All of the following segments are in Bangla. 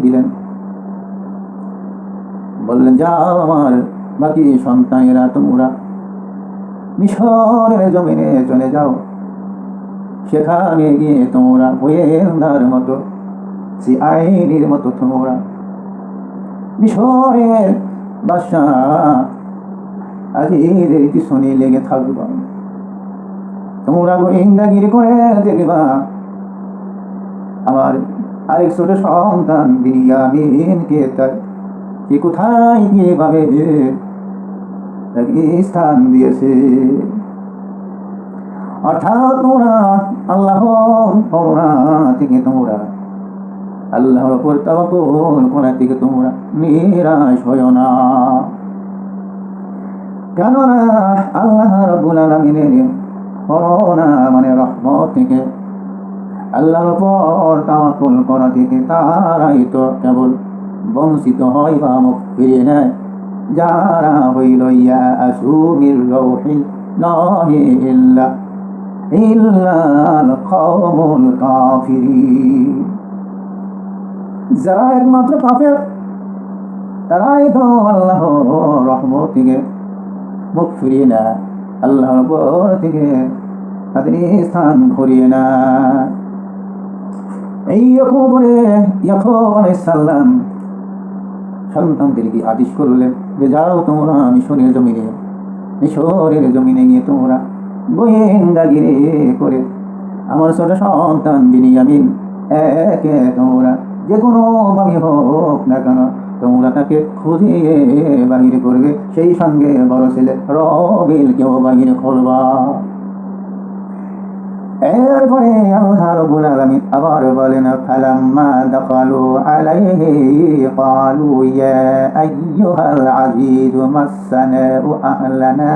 দিলেন, বললেন যাও আমার বাকি সন্তানেরা তোমরা মিশরের জমিনে চলে যাও, সেখানে গিয়ে তোমরা গোয়েন্দার মতো সিআইডির মতো তোমরা মিশরের বাদশাহ আজিজের পিছনে লেগে থাকবা, তোমরা গোয়েন্দাগিরি করে দেখবা আমার আরেক ছোট সন্তান বিনিয়ামিনকে সে কোথায় কিভাবে স্থান দিয়েছে। অর্থাৎ তোমরা আল্লাহর করুণা থেকে তোমরা আল্লাহর উপর তাওয়াক্কুল করা থেকে তোমরা নিরাশ হয়ো না, কেননা আল্লাহ রাব্বুল আলামিনের করুণা মানে রহমত থেকে, আল্লাহর উপর তাওয়াক্কুল করা থেকে তারাই তো কেবল বঞ্চিত হয় বা মুখ ফিরিয়ে নেয়, যারা হইল ইয়াসু মির রাউহিল্লাহি ইল্লাল কওমুল কাফিরিন। যারা একমাত্র কাফের তারাই তো আল্লাহর রহমত থেকে মুখ ফিরিয়ে নেয়, আল্লাহর উপর থেকে তাদের স্থান ঘুরিয়ে নেয়। এইরকম করে ইয়াকুব আলাইহিস সালাম সন্তানদেরকে আদেশ করলেন যে যাও তোমরা মিশরের জমিনে গিয়ে তোমরা গোয়েন্দাগিরি করে আমার ছোট সন্তান বিনিয়ামিন একে তোমরা যে কোনো ভাবে হোক না কেন তোমরা তাকে খুঁজিয়ে বাহির করবে, সেই সঙ্গে বড় ছেলে রবিলকেও বাহির করবা। এরপরে আল্লাহ রাব্বুল আলামিন আবার বলেন ফালাম্মা দাখালু আলাইহি ক্বালু ইয়া আইয়ুহাল আজিজ মাসসানা ওয়া আহলানা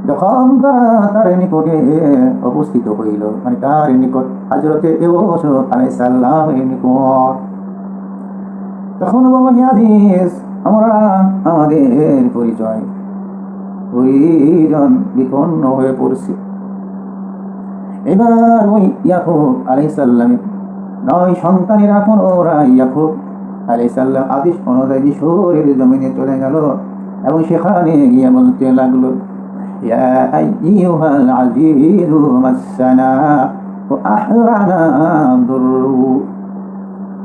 যখন তারা তার নিকটে উপস্থিত হইল, মানে তার নিকট হযরতে ইউসুফ আলাইহিস সালামের নিকট, তখন বলল হে আজিজ আমরা আমাদের পরিজন বিপন্ন হয়ে পড়ছি। এবার ওই ইয়াকুব আলাইহিস সালামের 9 সন্তানেরা পুনরায় ইয়াকুব আলাইহিস সালাম আদেশ অনুযায়ী মিশরের জমিনে চলে গেল এবং সেখানে গিয়ে বলতে লাগলো ইয়া আইয়ুহাল আজিজু মাসসানা ওয়া আহলানা দুররু।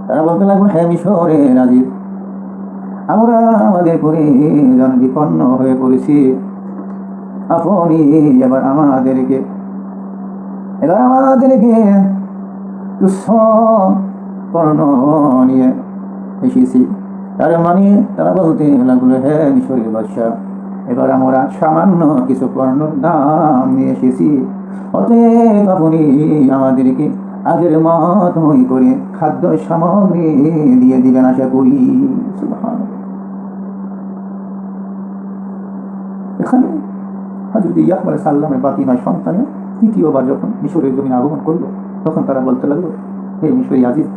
তারা বলতে লাগলো হে মিশরের আজিজ আমরা আমাদের পরিজন বিপন্ন হয়ে পড়েছি, আপনি এবার আমাদেরকে তুচ্ছ কর্ণ নিয়ে এসেছি। তার মানে তারা বলতে লাগলো হে মিশরের বাদশা এবার আমরা সামান্য কিছু কর্ণর দাম নিয়ে এসেছি, অতএব আপনি আমাদেরকে আগের মতই করে খাদ্য সামগ্রী দিয়ে দিবেন আশা করি। সুবহানাল্লাহ। এখানে হযরত ইয়াকুব আলাইহিস সালামের বাকি 9 সন্তান তৃতীয়বার যখন মিশরের জমিনে আগমন করলো তখন তারা বলতে লাগলো হে মিশরি আজিজ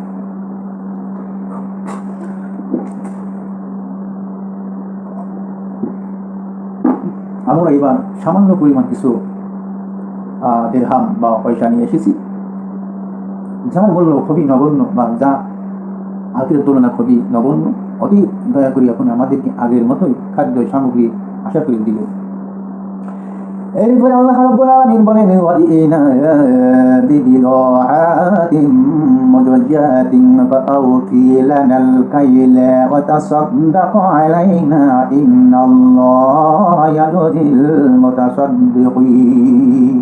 আমরা এবার সামান্য পরিমাণ কিছু দিরহাম বা পয়সা নিয়ে এসেছি, যার মূল্য খুবই নগণ্য বা যা আগের তুলনা খুবই নগণ্য, অতি দয়া করি এখন আমাদেরকে আগের মতোই খাদ্য সামগ্রী আশা করে দিল। এরপরে আল্লাহ রাব্বুল আলামিন বলেন ওয়াজিনা বিবিদাআতিম মুজাজ্জাতিন ফাআউফি লানাল কাইলা ওয়া তাসাদ্দাক আলাইনা ইন্নাল্লাহা ইয়াজজিল মুতাসাদ্দিকিন।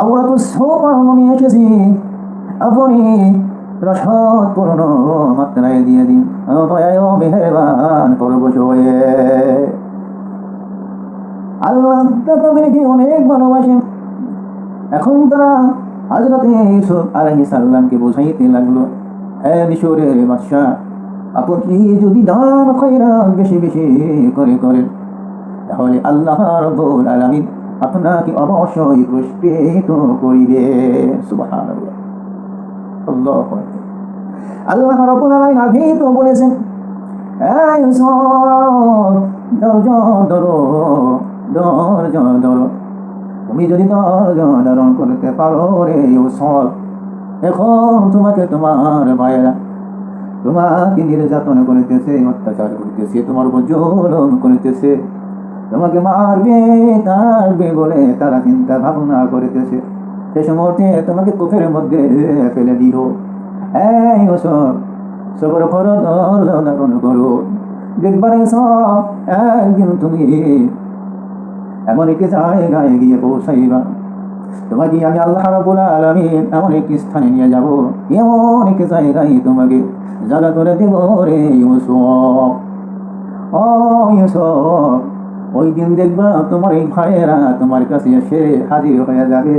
আমরা তো সবার নিয়ে এসেছি, আপনি রসদ পূর্ণ মাত্রায় দিয়ে দিন, দয়ায় মেহেরবান করবশ হয়ে। আল্লাহ তাদেরকে অনেক ভালোবাসেন। এখন তারা হযরত ইউসুফ আলাইহিস সালামকে বোঝাইতে লাগলো হে মিশরের বাদশা আপনি যদি দান খয়রাত বেশি বেশি করে করেন তাহলে আল্লাহ রাব্বুল আলামিন আপনাকে অবশ্যই পুরস্কৃত করিবে। সুবহানাল্লাহ। আল্লাহু আকবার। আল্লাহ রাব্বুল আলামিন আগেই তো বলেছেন এই ইউসুফ ধৈর্য ধরো তুমি যদি ধৈর্য ধারণ করতে পারো রে ইউসুফ এখন তোমাকে তোমার ভাইয়েরা তোমাকে নির্যাতন করিতেছে, অত্যাচার করিতেছে, তোমার উপর জুলুম করিতেছে, তোমাকে মারবে কাটবে বলে তারা চিন্তা ভাবনা করিতেছে। শেষ মুহূর্তে তোমাকে কুফের মধ্যে ফেলে দিল। এই ইউসুফ, সবর করো, ধৈর্য ধারণ করো, দেখবার সব একদিন তুমি এমন একটি জায়গায় গিয়ে পৌঁছাইবা, তোমাকে আমি আল্লাহ রাব্বুল আলামিন এমন একটি স্থানে নিয়ে যাব, এমন একটি জায়গায় তোমাকে জায়গা করে দেব রে ইউসুফ। ও ইউসুফ, ওই দিন দেখবা তোমার এই ভাইয়েরা তোমার কাছে এসে হাজির হয়ে যাবে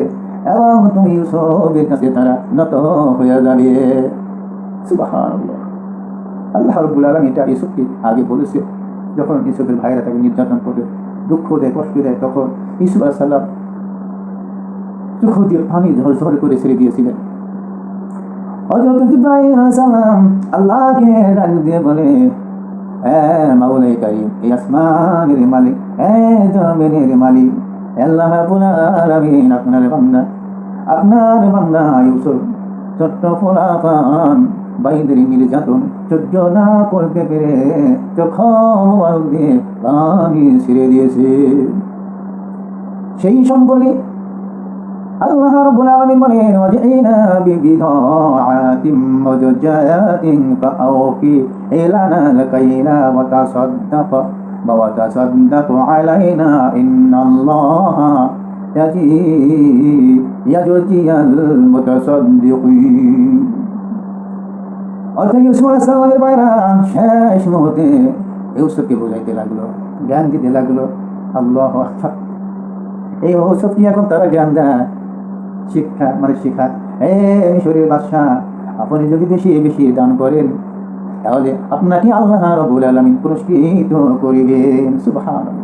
এবং তুমি ইউসুফের কাছে তারা নত হয়ে যাবে। সুবহানাল্লাহ। আল্লাহ রাব্বুল আলামিন এটা ইউসুফকে আগে বলেছে, যখন ইউসুফের ভাইয়েরা তাকে নির্যাতন করে দুঃখ দেয়, কষ্ট দেয়, তখন ইউসুফ আলাইহিস সালাম চোখ দিয়ে পানি ঝরঝর করে ছেড়ে দিয়েছিলেন। হযরত জিবরাইল আলাইহিস সালাম আল্লাহকে ডাক দিয়ে বলে, মাওলাই কারীম, এই আসমানের মালিক, জমিনের মালিক আল্লাহ রাব্বুল আলামিন, আপনার বান্দা ইউসুফ ছোট্ট পোলাপান বাইদের নির্যাতন সহ্য না করতে পেরে চোখ দিয়ে পানি ছেড়ে দিয়েছে। সেই সম্পর্কে আল্লাহ রাব্বুল আলামিন বলেন, ওয়াজিনা বিবিদাআতিম মুজাজাতিন ফাআউফি ইলানাল কাইলা ওয়া তাসাদ্দাক আলাইনা ইন্নাল্লাহা ইয়াজজিয়াল মুতাসাদ্দিকিন। অর্থাৎ ইউসুফ আলাইহিস সালামের ভাইরা শেষ মুহূর্তে ইউসুফকে বোঝাইতে লাগলো, জ্ঞান দিতে লাগলো। আল্লাহু আকবার। এই ইউসুফ কি এখন তারা জ্ঞান দেয়, শিক্ষা মিশরের বাদশা, আপনি যদি বেশি বেশি দান করেন তাহলে আপনাকে আল্লাহ রাব্বুল আলামিন পুরস্কৃত করিবেন। সুবহানাল্লাহ।